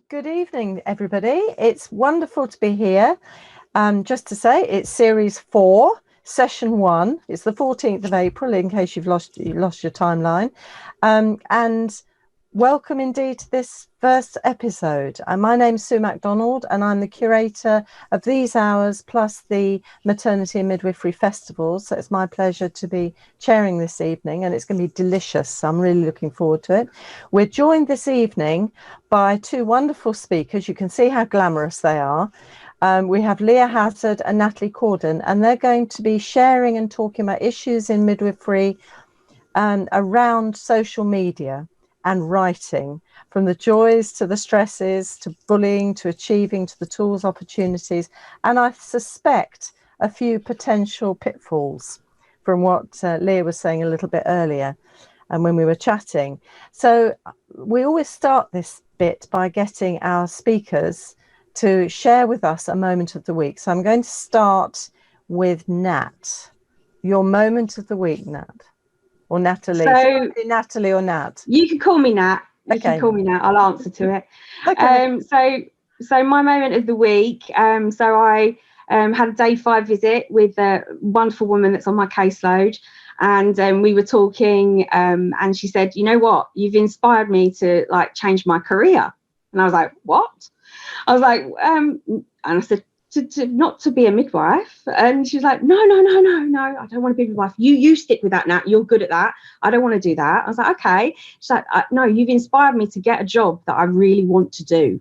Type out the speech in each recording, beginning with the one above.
Good evening, everybody. It's wonderful to be here. Just to say, it's series 4, session 1. It's the 14th of April, in case you've lost your timeline. And welcome indeed to this first episode. My name's Sue Macdonald, and I'm the curator of these hours plus the Maternity and Midwifery festivals. So it's my pleasure to be chairing this evening, and it's going to be delicious. So I'm really looking forward to it. We're joined this evening by two wonderful speakers. You can see how glamorous they are. We have Leah Hazard and Natalie Corden, and they're going to be sharing and talking about issues in midwifery around social media and writing, from the joys to the stresses, to bullying, to achieving, to the tools, opportunities, and I suspect a few potential pitfalls from what Leah was saying a little bit earlier and when we were chatting. So we always start this bit by getting our speakers to share with us a moment of the week. So I'm going to start with Nat. Your moment of the week, Nat. Or Natalie. So Natalie or Nat? You can call me Nat. You can call me Nat. I'll answer to it. Okay. So my moment of the week. So I had a day 5 visit with a wonderful woman that's on my caseload, and we were talking. And she said, "You know what? You've inspired me to change my career." And I was like, "What?" I was like, and I said, not to be a midwife. And she's like, no, I don't want to be a midwife. You stick with that, Nat. You're good at that. I don't want to do that. I was like, okay. She's like, no, you've inspired me to get a job that I really want to do,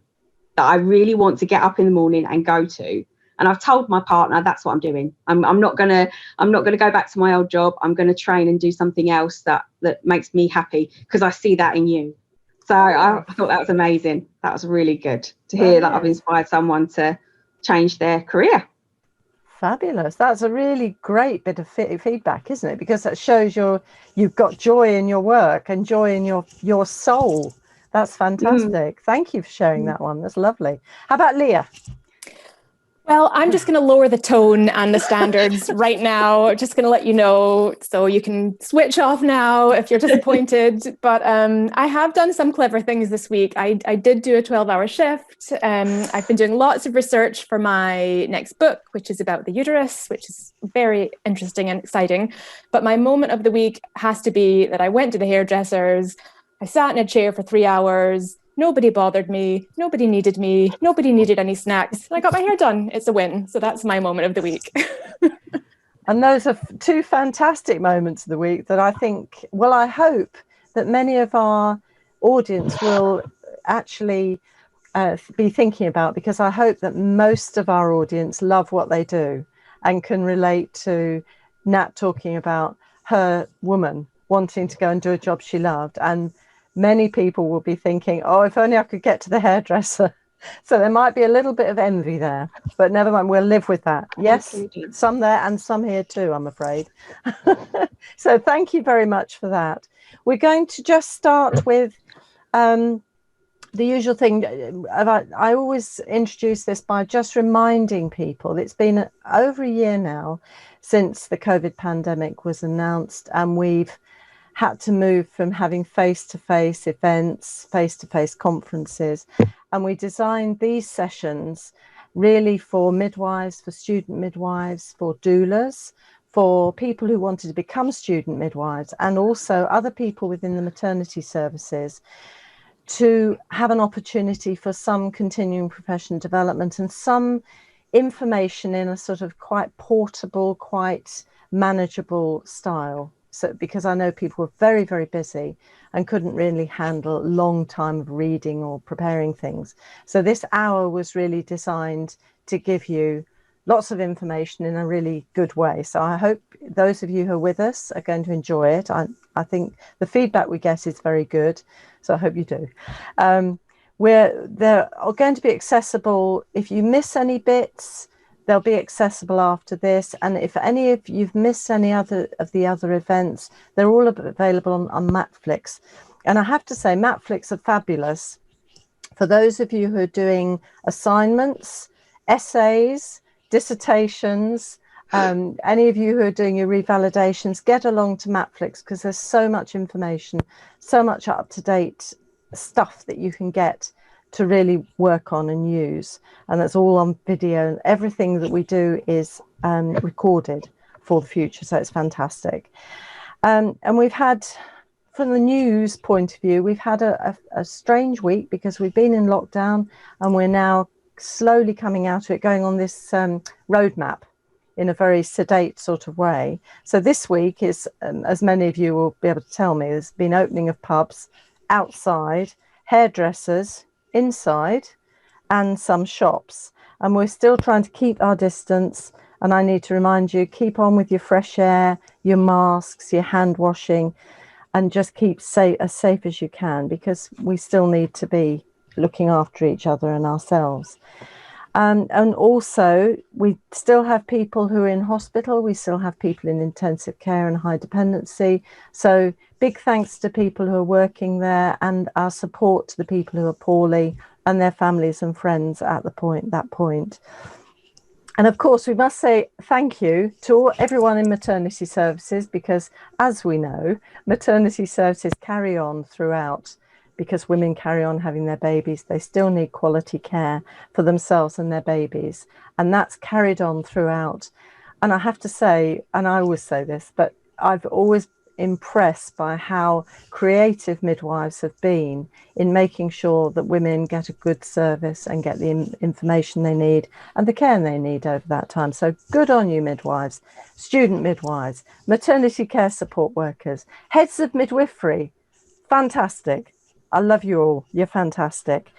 that I really want to get up in the morning and go to. And I've told my partner that's what I'm doing. I'm not gonna go back to my old job. I'm gonna train and do something else that makes me happy, because I see that in you. So I thought that was amazing. That was really good to hear that I've inspired someone to change their career. Fabulous. That's a really great bit of feedback, isn't it? Because that shows you've got joy in your work and joy in your soul. That's fantastic. Thank you for sharing that one. That's lovely. How about Leah? Well, I'm just going to lower the tone and the standards right now. Just going to let you know, so you can switch off now if you're disappointed. But I have done some clever things this week. I did do a 12-hour shift. I've been doing lots of research for my next book, which is about the uterus, which is very interesting and exciting. But my moment of the week has to be that I went to the hairdressers. I sat in a chair for 3 hours. Nobody bothered me. Nobody needed me. Nobody needed any snacks. And I got my hair done. It's a win. So that's my moment of the week. And those are two fantastic moments of the week that I think, well, I hope that many of our audience will actually be thinking about, because I hope that most of our audience love what they do and can relate to Nat talking about her woman wanting to go and do a job she loved. And many people will be thinking, oh, if only I could get to the hairdresser. So there might be a little bit of envy there, but never mind, we'll live with that. Yes, some there and some here too, I'm afraid. So thank you very much for that. We're going to just start with the usual thing. I always introduce this by just reminding people it's been over a year now since the COVID pandemic was announced, and we've had to move from having face-to-face events, face-to-face conferences. And we designed these sessions really for midwives, for student midwives, for doulas, for people who wanted to become student midwives, and also other people within the maternity services, to have an opportunity for some continuing profession development and some information in a sort of quite portable, quite manageable style. So, because I know people were very, very busy and couldn't really handle a long time of reading or preparing things. So this hour was really designed to give you lots of information in a really good way. So I hope those of you who are with us are going to enjoy it. I think the feedback we get is very good. So I hope you do. They're going to be accessible. If you miss any bits, they'll be accessible after this. And if any of you've missed any other of the other events, they're all available on Matflix. And I have to say, Matflix are fabulous for those of you who are doing assignments, essays, dissertations, any of you who are doing your revalidations, get along to Matflix, because there's so much information, so much up-to-date stuff that you can get to really work on and use. And that's all on video. Everything that we do is recorded for the future. So it's fantastic. And we've had, from the news point of view, we've had a strange week because we've been in lockdown and we're now slowly coming out of it, going on this roadmap in a very sedate sort of way. So this week is, as many of you will be able to tell me, there's been opening of pubs outside, hairdressers inside, and some shops. And we're still trying to keep our distance. And I need to remind you, keep on with your fresh air, your masks, your hand washing, and just keep as safe as you can, because we still need to be looking after each other and ourselves. And also, we still have people who are in hospital. We still have people in intensive care and high dependency. So big thanks to people who are working there, and our support to the people who are poorly and their families and friends at that point. And of course, we must say thank you to everyone in maternity services, because as we know, maternity services carry on throughout, because women carry on having their babies. They still need quality care for themselves and their babies. And that's carried on throughout. And I have to say, and I always say this, but I've always impressed by how creative midwives have been in making sure that women get a good service and get the information they need and the care they need over that time. So good on you, midwives, student midwives, maternity care support workers, heads of midwifery. Fantastic. I love you all. You're fantastic.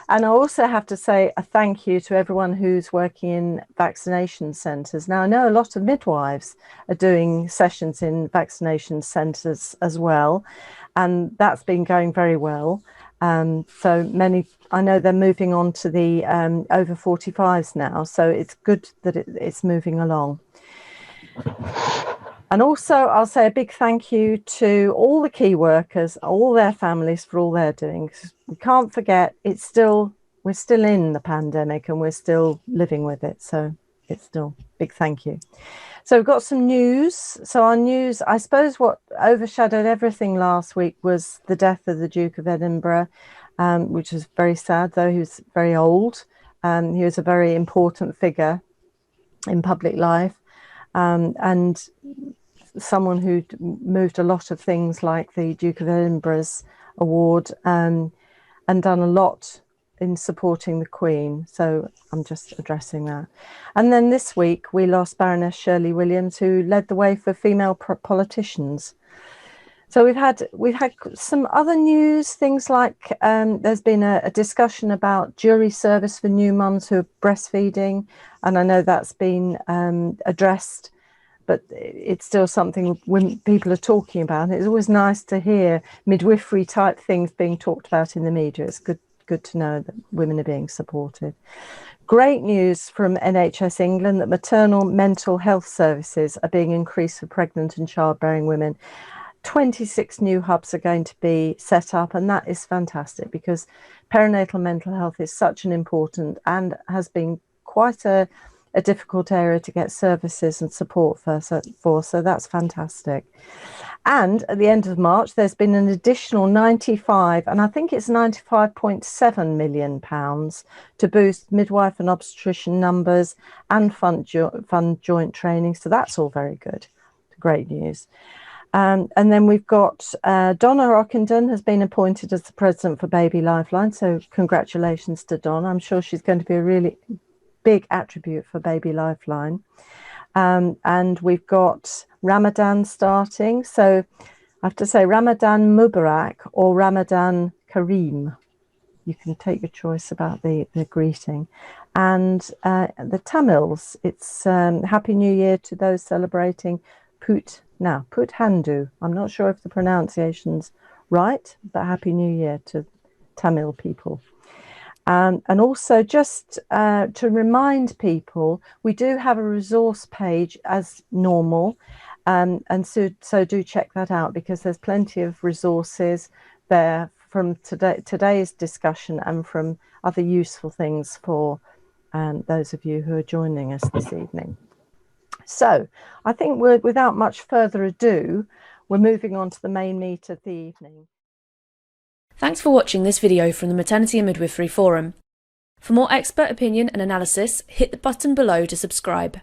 And I also have to say a thank you to everyone who's working in vaccination centres. Now, I know a lot of midwives are doing sessions in vaccination centres as well, and that's been going very well. So many, I know they're moving on to the over 45s now, so it's good that it's moving along. And also, I'll say a big thank you to all the key workers, all their families, for all they're doing. We can't forget, we're still in the pandemic and we're still living with it. So it's still big thank you. So we've got some news. So our news, I suppose what overshadowed everything last week was the death of the Duke of Edinburgh, which was very sad, though he was very old. He was a very important figure in public life. And someone who moved a lot of things like the Duke of Edinburgh's award, and done a lot in supporting the Queen. So I'm just addressing that. And then this week we lost Baroness Shirley Williams, who led the way for female politicians. So we've had some other news, things like there's been a discussion about jury service for new mums who are breastfeeding, and I know that's been addressed, but it's still something when people are talking about. It's always nice to hear midwifery type things being talked about in the media. It's good to know that women are being supported. Great news from NHS England that maternal mental health services are being increased for pregnant and childbearing women. 26 new hubs are going to be set up, and that is fantastic, because perinatal mental health is such an important and has been quite a difficult area to get services and support for, so that's fantastic. And at the end of March, there's been an additional 95, and I think it's £95.7 million to boost midwife and obstetrician numbers and fund joint training. So that's all very good. Great news. And then we've got Donna Ockenden has been appointed as the president for Baby Lifeline. So congratulations to Donna. I'm sure she's going to be a really big attribute for Baby Lifeline. And we've got Ramadan starting. So I have to say Ramadan Mubarak or Ramadan Kareem. You can take your choice about the greeting. And the Tamils, it's Happy New Year to those celebrating Puthandu. I'm not sure if the pronunciation's right, but Happy New Year to Tamil people. And also just to remind people, we do have a resource page as normal. And so do check that out, because there's plenty of resources there from today's discussion and from other useful things for those of you who are joining us this evening. So I think without much further ado, we're moving on to the main meat of the evening. Thanks for watching this video from the Maternity and Midwifery Forum. For more expert opinion and analysis, hit the button below to subscribe.